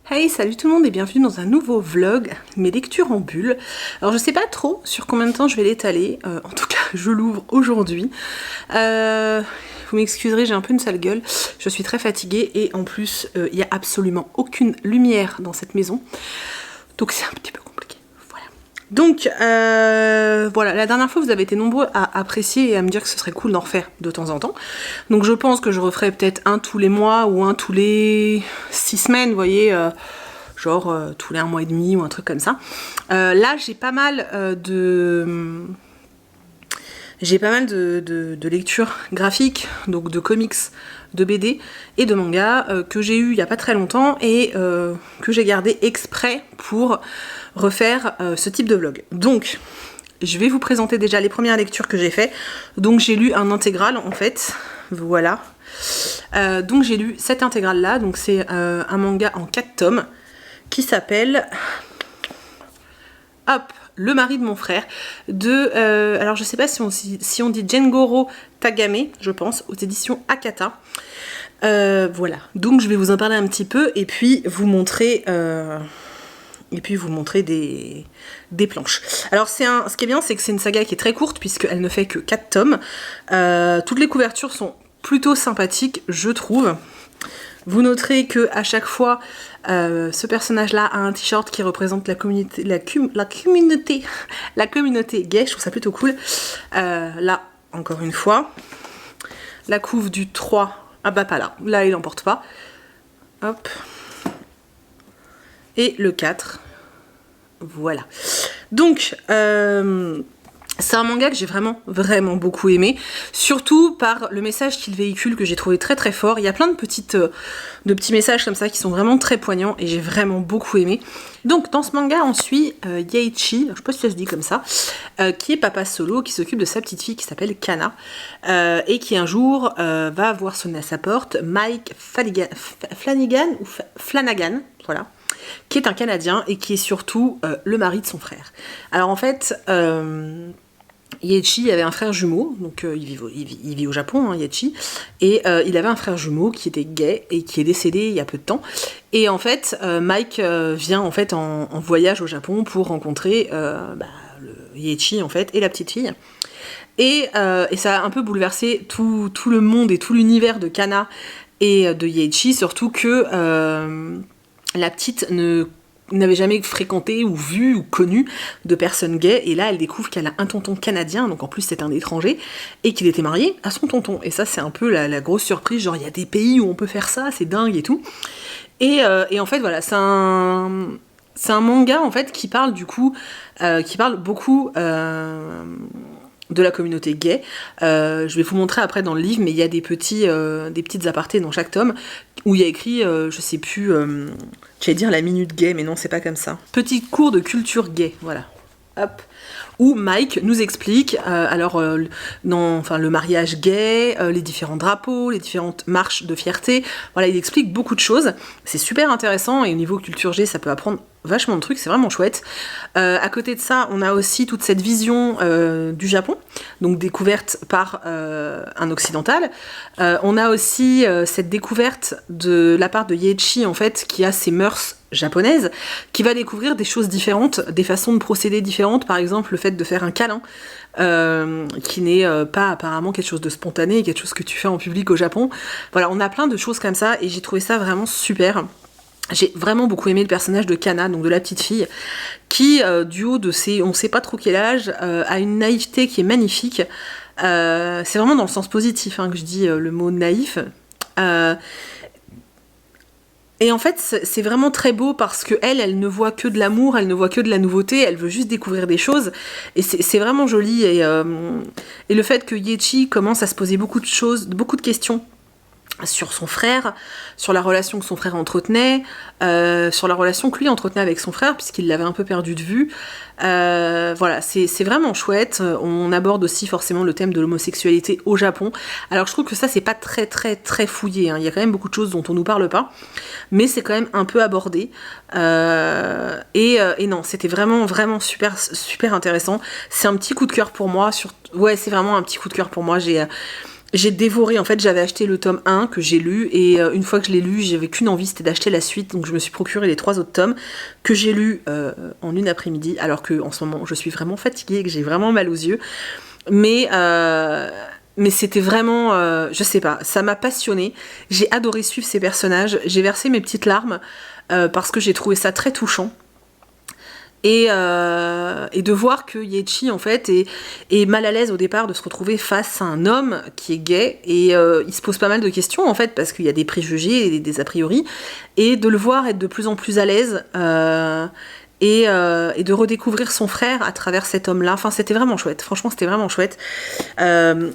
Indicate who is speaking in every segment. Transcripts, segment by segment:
Speaker 1: Hey, salut tout le monde et bienvenue dans un nouveau vlog, mes lectures en bulle. Alors je sais pas trop sur combien de temps je vais l'étaler, en tout cas je l'ouvre aujourd'hui. Vous m'excuserez, j'ai un peu une sale gueule, je suis très fatiguée et en plus il n'y a absolument aucune lumière dans cette maison. Donc c'est un petit peu compliqué. Voilà. Donc voilà, la dernière fois vous avez été nombreux à apprécier et à me dire que ce serait cool d'en refaire de temps en temps. Donc je pense que je referai peut-être un tous les mois ou un tous les 6 semaines, vous voyez, genre tous les 1 mois et demi ou un truc comme ça. Là j'ai pas mal de lectures graphiques, donc de comics, de BD et de mangas que j'ai eu il y a pas très longtemps et que j'ai gardé exprès pour refaire ce type de vlog. Donc je vais vous présenter déjà les premières lectures que j'ai fait. Donc j'ai lu un intégral en fait, voilà. Donc j'ai lu cette intégrale là, donc c'est un manga en 4 tomes qui s'appelle hop, Le mari de mon frère de alors je sais pas si on dit Gengoro Tagame, je pense, aux éditions Akata. Voilà, donc je vais vous en parler un petit peu et puis vous montrer des planches. Alors ce qui est bien, c'est que c'est une saga qui est très courte puisqu'elle ne fait que 4 tomes. Toutes les couvertures sont plutôt sympathiques, je trouve. Vous noterez que à chaque fois, ce personnage-là a un t-shirt qui représente la communauté gay. Je trouve ça plutôt cool. Là, encore une fois, la couve du 3. Ah bah pas là. Là, il n'emporte pas. Hop. Et le 4. Voilà. Donc, c'est un manga que j'ai vraiment beaucoup aimé, surtout par le message qu'il véhicule que j'ai trouvé très fort. Il y a plein de petits messages comme ça qui sont vraiment très poignants et j'ai vraiment beaucoup aimé. Donc dans ce manga on suit Yeichi, je sais pas si ça se dit comme ça, qui est papa solo, qui s'occupe de sa petite fille qui s'appelle Kana et qui un jour va voir sonner à sa porte Mike Flanagan, voilà, qui est un Canadien et qui est surtout le mari de son frère. Alors en fait, Yeichi avait un frère jumeau, donc il vit au Japon, hein, Yeichi, et il avait un frère jumeau qui était gay et qui est décédé il y a peu de temps. Et en fait, Mike vient en fait en voyage au Japon pour rencontrer le Yeichi en fait et la petite fille. Et ça a un peu bouleversé tout le monde et tout l'univers de Kana et de Yeichi, surtout que la petite n'avait jamais fréquenté ou vu ou connu de personnes gays, et là elle découvre qu'elle a un tonton canadien, donc en plus c'est un étranger, et qu'il était marié à son tonton. Et ça c'est un peu la grosse surprise, genre il y a des pays où on peut faire ça, c'est dingue et tout. Et en fait voilà, c'est un manga en fait qui parle du coup, qui parle beaucoup de la communauté gay. Je vais vous montrer après dans le livre, mais il y a des petites apartés dans chaque tome où il y a écrit, je sais plus, j'allais dire la minute gay, mais non, c'est pas comme ça. Petit cours de culture gay, voilà. Hop. Où Mike nous explique le mariage gay, les différents drapeaux, les différentes marches de fierté. Voilà, il explique beaucoup de choses. C'est super intéressant et au niveau culture G, ça peut apprendre vachement de trucs, c'est vraiment chouette. À côté de ça, on a aussi toute cette vision du Japon, donc découverte par un occidental. On a aussi cette découverte de la part de Yeichi, en fait, qui a ses mœurs japonaise, qui va découvrir des choses différentes, des façons de procéder différentes, par exemple le fait de faire un câlin, qui n'est pas apparemment quelque chose de spontané, quelque chose que tu fais en public au Japon. Voilà, on a plein de choses comme ça et j'ai trouvé ça vraiment super. J'ai vraiment beaucoup aimé le personnage de Kana, donc de la petite fille, qui, du haut de ses, on sait pas trop quel âge, a une naïveté qui est magnifique. C'est vraiment dans le sens positif que je dis le mot naïf. Et en fait, c'est vraiment très beau parce que elle ne voit que de l'amour, elle ne voit que de la nouveauté, elle veut juste découvrir des choses. Et c'est vraiment joli. Et le fait que Yeichi commence à se poser beaucoup de questions sur son frère, sur la relation que son frère entretenait, sur la relation que lui entretenait avec son frère, puisqu'il l'avait un peu perdu de vue. Voilà, c'est vraiment chouette. On aborde aussi forcément le thème de l'homosexualité au Japon. Alors je trouve que ça, c'est pas très fouillé. Il y a quand même beaucoup de choses dont on nous parle pas, mais c'est quand même un peu abordé. Et non, c'était vraiment super intéressant. C'est un petit coup de cœur pour moi. Ouais, c'est vraiment un petit coup de cœur pour moi. J'ai dévoré, en fait j'avais acheté le tome 1 que j'ai lu et une fois que je l'ai lu j'avais qu'une envie, c'était d'acheter la suite, donc je me suis procuré les 3 autres tomes que j'ai lus en une après-midi, alors que en ce moment je suis vraiment fatiguée et que j'ai vraiment mal aux yeux, mais c'était vraiment, je sais pas, ça m'a passionnée, j'ai adoré suivre ces personnages, j'ai versé mes petites larmes parce que j'ai trouvé ça très touchant. Et de voir que Yechi en fait est mal à l'aise au départ de se retrouver face à un homme qui est gay et il se pose pas mal de questions en fait parce qu'il y a des préjugés et des a priori et de le voir être de plus en plus à l'aise et de redécouvrir son frère à travers cet homme-là. Enfin, c'était vraiment chouette. Franchement, c'était vraiment chouette.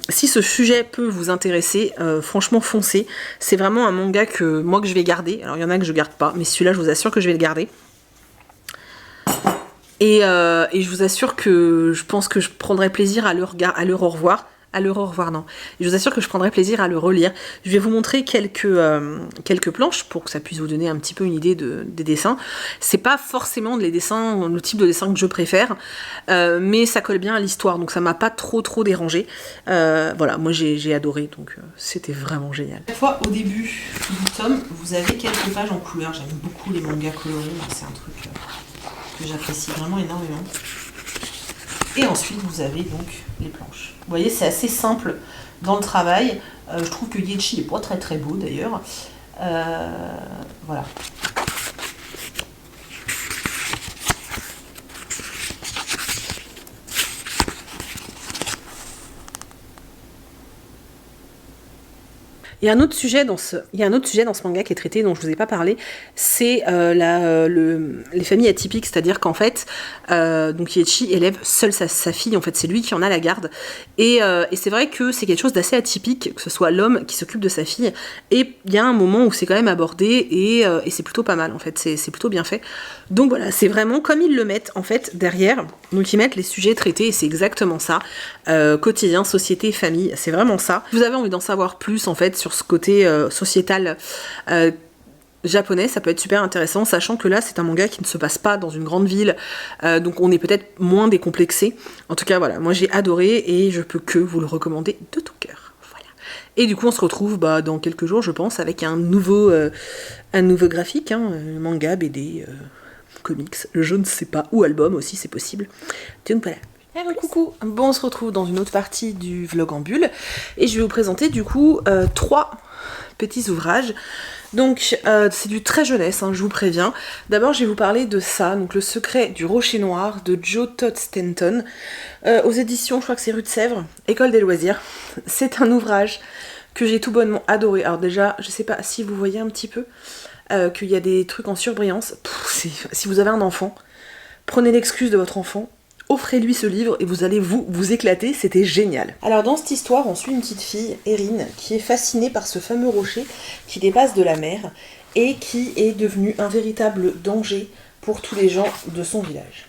Speaker 1: Si ce sujet peut vous intéresser, franchement, foncez. C'est vraiment un manga que je vais garder. Alors, il y en a que je garde pas, mais celui-là, je vous assure que je vais le garder. Et je vous assure que je pense que je prendrai plaisir à le revoir. Non. Je vous assure que je prendrai plaisir à le relire. Je vais vous montrer quelques planches pour que ça puisse vous donner un petit peu une idée des dessins. C'est pas forcément le type de dessin que je préfère, mais ça colle bien à l'histoire, donc ça m'a pas trop dérangé. Voilà, moi j'ai adoré, donc c'était vraiment génial. Chaque fois au début du tome, vous avez quelques pages en couleur. J'aime beaucoup les mangas colorés, c'est un truc que j'apprécie vraiment énormément. Et ensuite vous avez donc les planches. Vous voyez, c'est assez simple dans le travail. Je trouve que Yechi est pas très beau d'ailleurs. Voilà. Il y a un autre sujet dans ce manga qui est traité, dont je vous ai pas parlé, c'est les familles atypiques, c'est-à-dire qu'en fait, donc Yechi élève seule sa fille, en fait c'est lui qui en a la garde, et c'est vrai que c'est quelque chose d'assez atypique, que ce soit l'homme qui s'occupe de sa fille, et il y a un moment où c'est quand même abordé, et c'est plutôt pas mal en fait, c'est plutôt bien fait. Donc voilà, c'est vraiment comme ils le mettent en fait derrière, donc ils mettent les sujets traités, et c'est exactement ça, quotidien, société, famille, c'est vraiment ça. Vous avez envie d'en savoir plus en fait sur ce côté sociétal japonais, ça peut être super intéressant, sachant que là c'est un manga qui ne se passe pas dans une grande ville, donc on est peut-être moins décomplexé. En tout cas voilà, moi j'ai adoré et je peux que vous le recommander de tout cœur. Voilà. Et du coup on se retrouve dans quelques jours je pense avec un nouveau graphique, manga, BD, comics, je ne sais pas, ou album aussi c'est possible. Donc voilà. Hello, coucou. Bon, on se retrouve dans une autre partie du vlog en bulle et je vais vous présenter du coup 3 petits ouvrages. Donc c'est du très jeunesse, je vous préviens. D'abord je vais vous parler de ça, donc Le secret du rocher noir de Joe Todd Stanton, aux éditions, je crois que c'est Rue de Sèvres, École des loisirs. C'est un ouvrage que j'ai tout bonnement adoré. Alors déjà, je sais pas si vous voyez un petit peu qu'il y a des trucs en surbrillance. Si vous avez un enfant, prenez l'excuse de votre enfant, offrez-lui ce livre et vous allez vous éclater, c'était génial. Alors dans cette histoire, on suit une petite fille, Erin, qui est fascinée par ce fameux rocher qui dépasse de la mer et qui est devenu un véritable danger pour tous les gens de son village.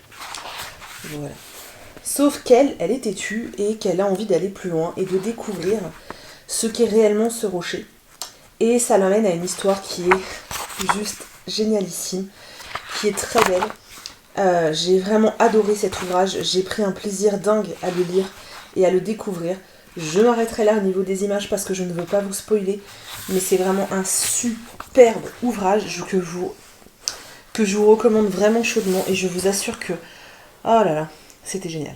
Speaker 1: Voilà. Sauf qu'elle est têtue et qu'elle a envie d'aller plus loin et de découvrir ce qu'est réellement ce rocher. Et ça l'amène à une histoire qui est juste génialissime, qui est très belle. J'ai vraiment adoré cet ouvrage, j'ai pris un plaisir dingue à le lire et à le découvrir. Je m'arrêterai là au niveau des images parce que je ne veux pas vous spoiler, mais c'est vraiment un superbe ouvrage que je vous recommande vraiment chaudement et je vous assure que, oh là là, c'était génial.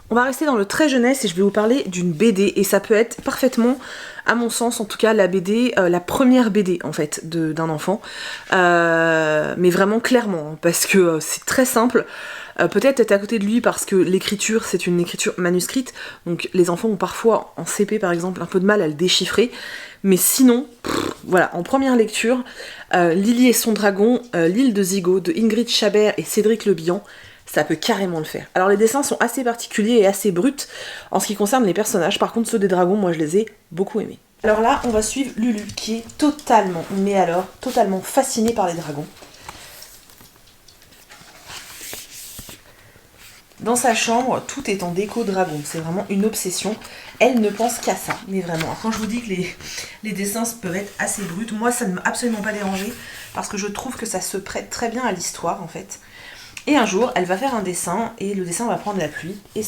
Speaker 1: On va rester dans le très jeunesse et je vais vous parler d'une BD et ça peut être parfaitement, à mon sens en tout cas, la BD, la première BD en fait d'un enfant, mais vraiment clairement parce que c'est très simple. Peut-être être à côté de lui parce que l'écriture c'est une écriture manuscrite, donc les enfants ont parfois en CP par exemple un peu de mal à le déchiffrer, mais sinon, voilà, en première lecture, Lily et son dragon, L'île de Zigo de Ingrid Chabert et Cédric Le Bihan, ça peut carrément le faire. Alors les dessins sont assez particuliers et assez bruts en ce qui concerne les personnages, par contre ceux des dragons, moi je les ai beaucoup aimés. Alors là, on va suivre Lulu qui est totalement fascinée par les dragons. Dans sa chambre, tout est en déco dragon, c'est vraiment une obsession. Elle ne pense qu'à ça, mais vraiment. Alors, quand je vous dis que les dessins peuvent être assez bruts, moi ça ne m'a absolument pas dérangé parce que je trouve que ça se prête très bien à l'histoire en fait. Et un jour, elle va faire un dessin et le dessin va prendre la pluie et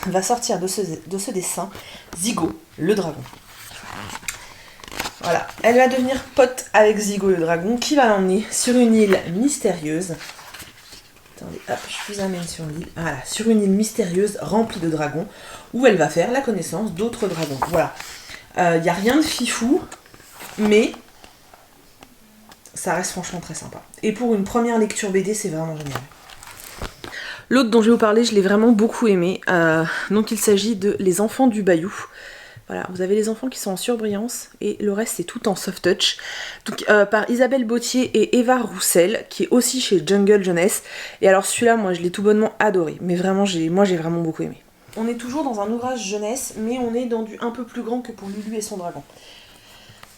Speaker 1: va sortir de ce dessin Zigo, le dragon. Voilà, elle va devenir pote avec Zigo le dragon qui va l'emmener sur une île mystérieuse. Attendez, hop, je vous amène sur l'île. Voilà, sur une île mystérieuse remplie de dragons où elle va faire la connaissance d'autres dragons. Voilà, il n'y a rien de fifou, mais ça reste franchement très sympa. Et pour une première lecture BD, c'est vraiment génial. L'autre dont je vais vous parler, je l'ai vraiment beaucoup aimé. Donc il s'agit de Les Enfants du Bayou. Voilà, vous avez les enfants qui sont en surbrillance et le reste c'est tout en soft touch. Donc par Isabelle Bautier et Eva Roussel, qui est aussi chez Jungle Jeunesse. Et alors celui-là, moi je l'ai tout bonnement adoré. Mais vraiment, moi j'ai vraiment beaucoup aimé. On est toujours dans un ouvrage jeunesse, mais on est dans du un peu plus grand que pour Lulu et son dragon.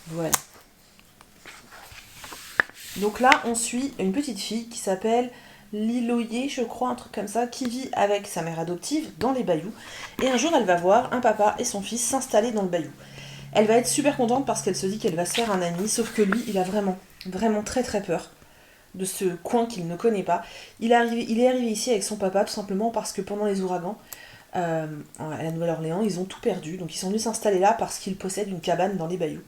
Speaker 1: Voilà. Donc là, on suit une petite fille qui s'appelle Liloyer, je crois, un truc comme ça, qui vit avec sa mère adoptive dans les bayous. Et un jour, elle va voir un papa et son fils s'installer dans le bayou. Elle va être super contente parce qu'elle se dit qu'elle va se faire un ami, sauf que lui, il a vraiment, vraiment très très peur de ce coin qu'il ne connaît pas. Il est arrivé ici avec son papa tout simplement parce que pendant les ouragans, à la Nouvelle-Orléans, ils ont tout perdu. Donc ils sont venus s'installer là parce qu'ils possèdent une cabane dans les bayous.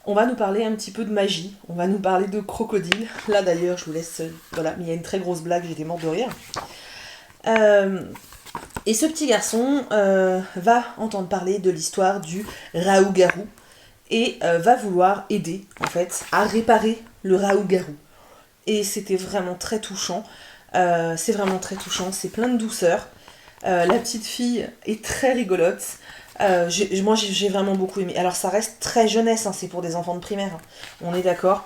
Speaker 1: On va nous parler un petit peu de magie, on va nous parler de crocodile. Là d'ailleurs, je vous laisse... Voilà, mais il y a une très grosse blague, j'étais morte de rire. Et ce petit garçon va entendre parler de l'histoire du Raoult-Garou et va vouloir aider, en fait, à réparer le Raoult-Garou. Et c'était vraiment très touchant. C'est vraiment très touchant, c'est plein de douceur. La petite fille est très rigolote. Moi j'ai vraiment beaucoup aimé. Alors ça reste très jeunesse, hein, c'est pour des enfants de primaire, hein, on est d'accord.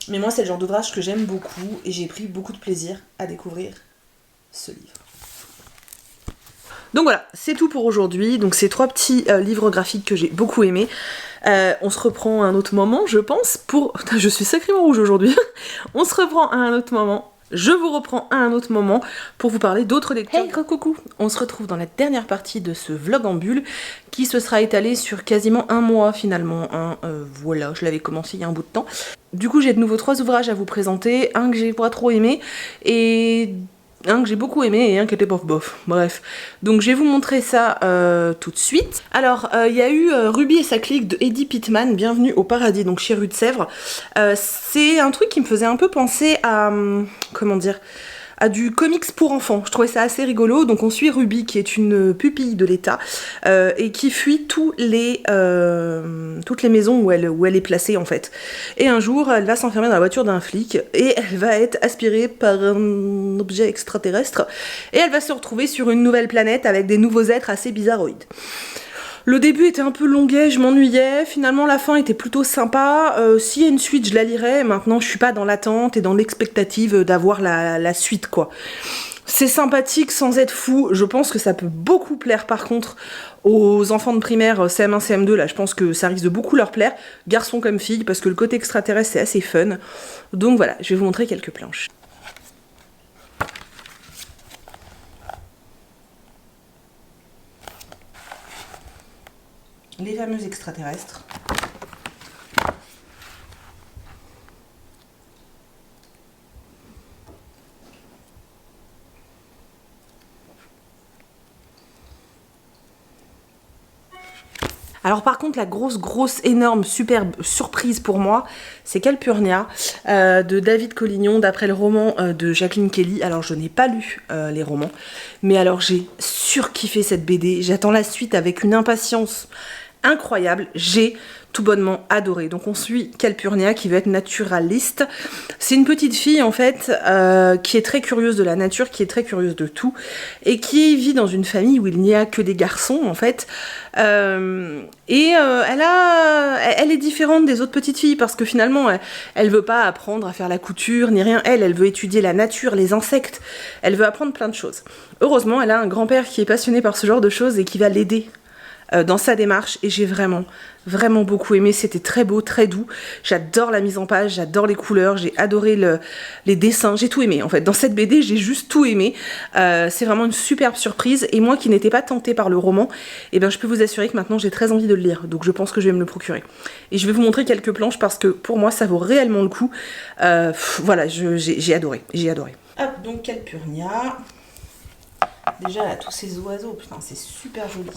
Speaker 1: Mais moi c'est le genre d'ouvrage que j'aime beaucoup et j'ai pris beaucoup de plaisir à découvrir ce livre. Donc voilà, c'est tout pour aujourd'hui. Donc ces 3 petits livres graphiques que j'ai beaucoup aimés. On se reprend à un autre moment, je pense, pour... Putain, je suis sacrément rouge aujourd'hui. On se reprend à un autre moment. Je vous reprends à un autre moment pour vous parler d'autres lectures. Hey, coucou! On se retrouve dans la dernière partie de ce vlog en bulle qui se sera étalé sur quasiment un mois finalement. Hein. Voilà, je l'avais commencé il y a un bout de temps. Du coup, j'ai de nouveau 3 ouvrages à vous présenter. Un que j'ai pas trop aimé et un que j'ai beaucoup aimé et un qui était bof bof. Bref, donc je vais vous montrer ça tout de suite. Alors, il y a eu Ruby et sa clique de Eddie Pittman, Bienvenue au paradis, donc chez Rue de Sèvres. C'est un truc qui me faisait un peu penser à... comment dire, à du comics pour enfants. Je trouvais ça assez rigolo. Donc on suit Ruby qui est une pupille de l'État et qui fuit toutes les maisons où elle est placée en fait. Et un jour elle va s'enfermer dans la voiture d'un flic et elle va être aspirée par un objet extraterrestre et elle va se retrouver sur une nouvelle planète avec des nouveaux êtres assez bizarroïdes. Le début était un peu longuet, je m'ennuyais, finalement la fin était plutôt sympa, s'il y a une suite je la lirai, maintenant je suis pas dans l'attente et dans l'expectative d'avoir la suite quoi. C'est sympathique sans être fou, je pense que ça peut beaucoup plaire par contre aux enfants de primaire CM1, CM2, là je pense que ça risque de beaucoup leur plaire, garçons comme filles, parce que le côté extraterrestre c'est assez fun. Donc voilà, je vais vous montrer quelques planches. Les fameux extraterrestres. Alors par contre la grosse énorme superbe surprise pour moi, c'est Calpurnia de David Collignon d'après le roman de Jacqueline Kelly. Alors je n'ai pas lu les romans, mais alors j'ai surkiffé cette BD, j'attends la suite avec une impatience incroyable, j'ai tout bonnement adoré. Donc on suit Calpurnia qui veut être naturaliste. C'est une petite fille en fait qui est très curieuse de la nature, qui est très curieuse de tout et qui vit dans une famille où il n'y a que des garçons en fait. Elle est différente des autres petites filles parce que finalement elle veut pas apprendre à faire la couture ni rien. Elle veut étudier la nature, les insectes. Elle veut apprendre plein de choses. Heureusement elle a un grand-père qui est passionné par ce genre de choses et qui va l'aider dans sa démarche et j'ai vraiment beaucoup aimé, c'était très beau, très doux, j'adore la mise en page, j'adore les couleurs, j'ai adoré les dessins, j'ai tout aimé en fait, dans cette BD j'ai juste tout aimé, c'est vraiment une superbe surprise et moi qui n'étais pas tentée par le roman, et ben je peux vous assurer que maintenant j'ai très envie de le lire, donc je pense que je vais me le procurer. Et je vais vous montrer quelques planches parce que pour moi ça vaut réellement le coup, voilà, j'ai adoré. Hop, donc Calpurnia, déjà là tous ces oiseaux, putain c'est super joli.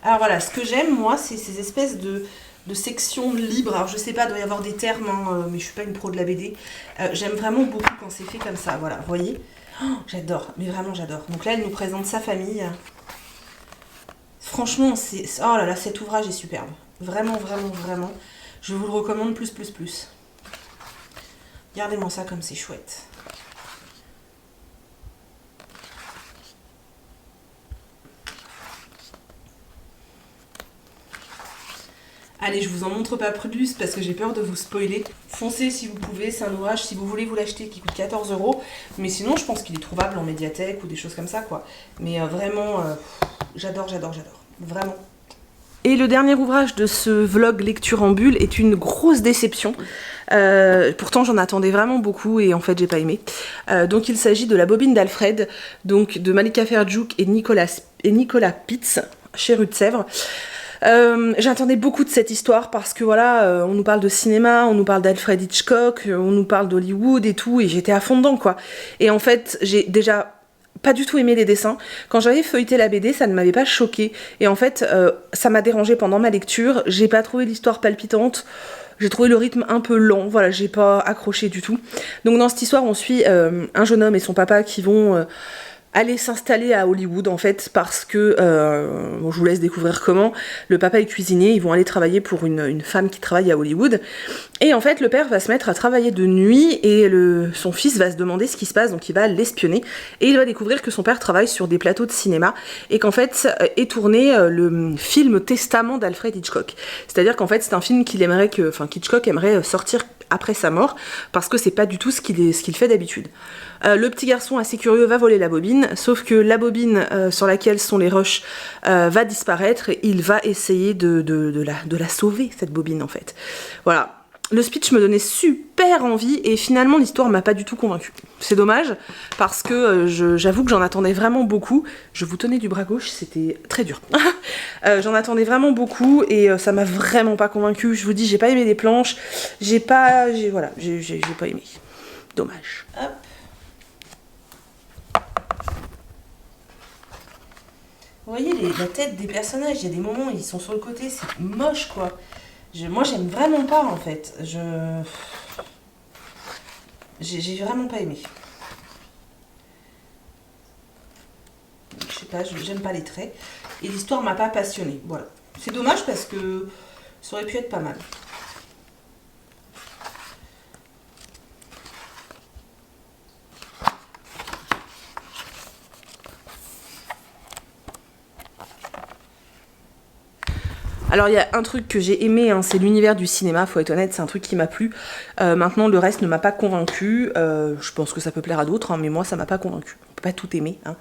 Speaker 1: Alors voilà, ce que j'aime moi, c'est ces espèces de sections libres. Alors je sais pas, il doit y avoir des termes, hein, mais je suis pas une pro de la BD. J'aime vraiment beaucoup quand c'est fait comme ça, voilà, vous voyez. Oh, j'adore, mais vraiment j'adore. Donc là, elle nous présente sa famille. Franchement, c'est... Oh là là, cet ouvrage est superbe. Vraiment, vraiment, vraiment. Je vous le recommande plus, plus, plus. Regardez-moi ça comme c'est chouette. Allez, je vous en montre pas plus parce que j'ai peur de vous spoiler. Foncez si vous pouvez, c'est un ouvrage, si vous voulez vous l'acheter, qui coûte 14 €. Mais sinon, je pense qu'il est trouvable en médiathèque ou des choses comme ça, quoi. Mais vraiment, j'adore, j'adore, j'adore. Vraiment. Et le dernier ouvrage de ce vlog lecture en bulle est une grosse déception. Pourtant j'en attendais vraiment beaucoup et en fait j'ai pas aimé. Donc il s'agit de La bobine d'Alfred, donc de Malika Ferjouk et Nicolas Pitz chez Rue de Sèvres. J'attendais beaucoup de cette histoire parce que voilà, on nous parle de cinéma, on nous parle d'Alfred Hitchcock, on nous parle d'Hollywood et tout, et j'étais à fond dedans quoi. Et en fait, j'ai déjà pas du tout aimé les dessins. Quand j'avais feuilleté la BD, ça ne m'avait pas choqué. Et en fait, ça m'a dérangé pendant ma lecture. J'ai pas trouvé l'histoire palpitante. J'ai trouvé le rythme un peu lent. Voilà, j'ai pas accroché du tout. Donc dans cette histoire, on suit un jeune homme et son papa qui vont aller s'installer à Hollywood en fait parce que, bon, je vous laisse découvrir comment, le papa est cuisinier, ils vont aller travailler pour une femme qui travaille à Hollywood, et en fait le père va se mettre à travailler de nuit et son fils va se demander ce qui se passe, donc il va l'espionner, et il va découvrir que son père travaille sur des plateaux de cinéma, et qu'en fait est tourné le film Testament d'Alfred Hitchcock, c'est-à-dire qu'en fait c'est un film qu'Hitchcock aimerait sortir après sa mort, parce que c'est pas du tout ce qu'il fait d'habitude. Le petit garçon assez curieux va voler la bobine, sauf que la bobine sur laquelle sont les rushs va disparaître, et il va essayer de la sauver, cette bobine en fait. Voilà. Le speech me donnait super envie et finalement l'histoire m'a pas du tout convaincue. C'est dommage parce que j'avoue que j'en attendais vraiment beaucoup. Je vous tenais du bras gauche, c'était très dur. J'en attendais vraiment beaucoup et ça m'a vraiment pas convaincue. Je vous dis, j'ai pas aimé les planches, j'ai pas aimé. Dommage. Hop. Vous voyez la tête des personnages, il y a des moments où ils sont sur le côté, c'est moche quoi. Moi j'aime vraiment pas en fait. J'ai vraiment pas aimé. Je sais pas, j'aime pas les traits. Et l'histoire m'a pas passionnée. Voilà. C'est dommage parce que ça aurait pu être pas mal. Alors il y a un truc que j'ai aimé, hein, c'est l'univers du cinéma, faut être honnête, c'est un truc qui m'a plu. Maintenant le reste ne m'a pas convaincu, je pense que ça peut plaire à d'autres, hein, mais moi ça m'a pas convaincu. On peut pas tout aimer. Hein.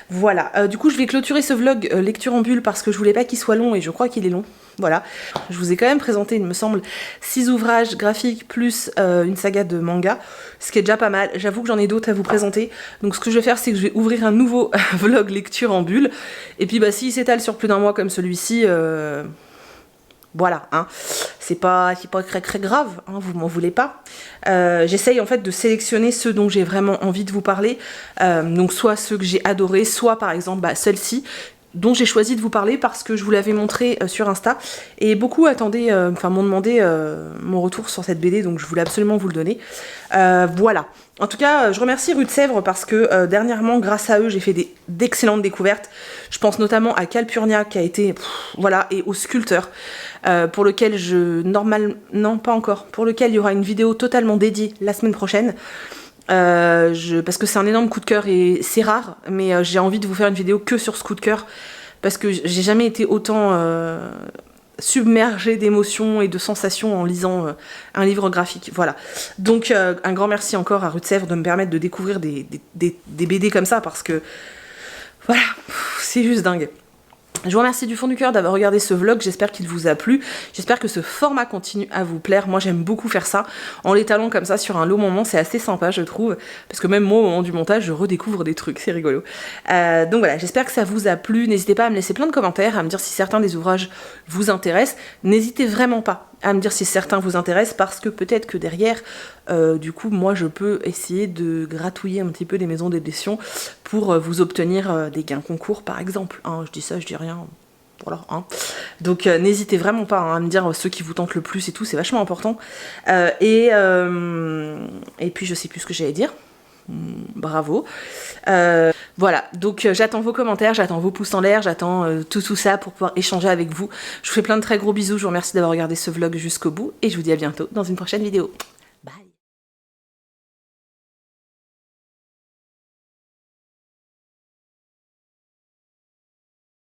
Speaker 1: Voilà, du coup je vais clôturer ce vlog lecture en bulle parce que je voulais pas qu'il soit long et je crois qu'il est long. Voilà, je vous ai quand même présenté, il me semble, 6 ouvrages graphiques plus une saga de manga, ce qui est déjà pas mal. J'avoue que j'en ai d'autres à vous présenter. Donc ce que je vais faire, c'est que je vais ouvrir un nouveau vlog lecture en bulle. Et puis bah s'il s'étale sur plus d'un mois comme celui-ci... Voilà, hein. C'est pas très grave, hein, vous m'en voulez pas. J'essaye en fait de sélectionner ceux dont j'ai vraiment envie de vous parler. Donc soit ceux que j'ai adorés, soit par exemple celle-ci, dont j'ai choisi de vous parler parce que je vous l'avais montré sur Insta. Et beaucoup m'ont demandé mon retour sur cette BD, donc je voulais absolument vous le donner. Voilà. En tout cas, je remercie Rue de Sèvres parce que dernièrement, grâce à eux, j'ai fait d'excellentes découvertes. Je pense notamment à Calpurnia qui a été... voilà, et au Sculpteur, pour lequel non, pas encore. Pour lequel il y aura une vidéo totalement dédiée la semaine prochaine. Parce que c'est un énorme coup de cœur et c'est rare, mais j'ai envie de vous faire une vidéo que sur ce coup de cœur parce que j'ai jamais été autant submergée d'émotions et de sensations en lisant un livre graphique. Voilà. Donc un grand merci encore à Rue de Sèvres de me permettre de découvrir des BD comme ça parce que voilà, c'est juste dingue. Je vous remercie du fond du cœur d'avoir regardé ce vlog, j'espère qu'il vous a plu, j'espère que ce format continue à vous plaire, moi j'aime beaucoup faire ça, en l'étalant comme ça sur un long moment, c'est assez sympa je trouve, parce que même moi au moment du montage je redécouvre des trucs, c'est rigolo. Donc voilà, j'espère que ça vous a plu, n'hésitez pas à me laisser plein de commentaires, à me dire si certains des ouvrages vous intéressent, n'hésitez vraiment pas à me dire si certains vous intéressent parce que peut-être que derrière, du coup, moi je peux essayer de gratouiller un petit peu les maisons d'édition pour vous obtenir des gains concours par exemple. Hein, je dis ça, je dis rien. voilà, hein. Donc n'hésitez vraiment pas hein, à me dire ceux qui vous tentent le plus et tout, c'est vachement important. Et puis je sais plus ce que j'allais dire. Bravo. Voilà, donc j'attends vos commentaires, j'attends vos pouces en l'air, j'attends tout ça pour pouvoir échanger avec vous. Je vous fais plein de très gros bisous, je vous remercie d'avoir regardé ce vlog jusqu'au bout et je vous dis à bientôt dans une prochaine vidéo.